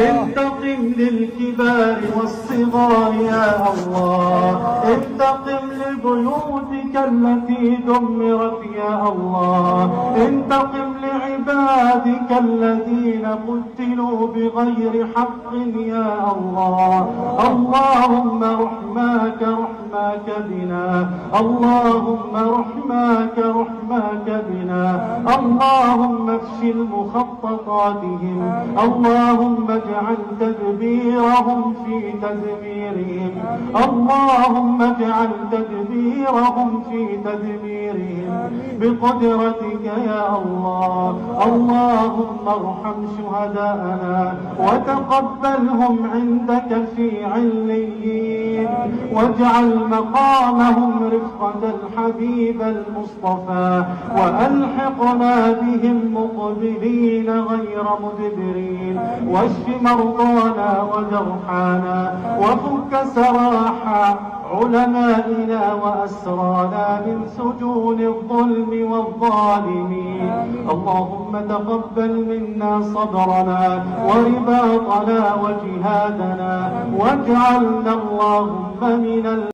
انتقم للكبار والصغار يا الله، انتقم لبيوتك التي دمرت يا الله، انتقم لعبادك الذين قتلوا بغير حق يا الله. اللهم رحماك بنا، اللهم رحماك بنا، اللهم افشل مخططاتهم، اللهم اجعل تدبيرهم في تدميرهم، اللهم اجعل تدبيرهم في تدميرهم بقدرتك يا الله. اللهم ارحم شهداءنا وتقبلهم عندك في عليين، واجعل مقامهم رفقة الحبيب المصطفى، وألحقنا بهم مقبلين غير مدبرين. واشف مرضانا وجرحانا، وفك سراح علمائنا وأسرانا من سجون الظلم والظالمين. اللهم تقبل منا صبرنا ورباطنا وجهادنا، واجعلنا اللهم من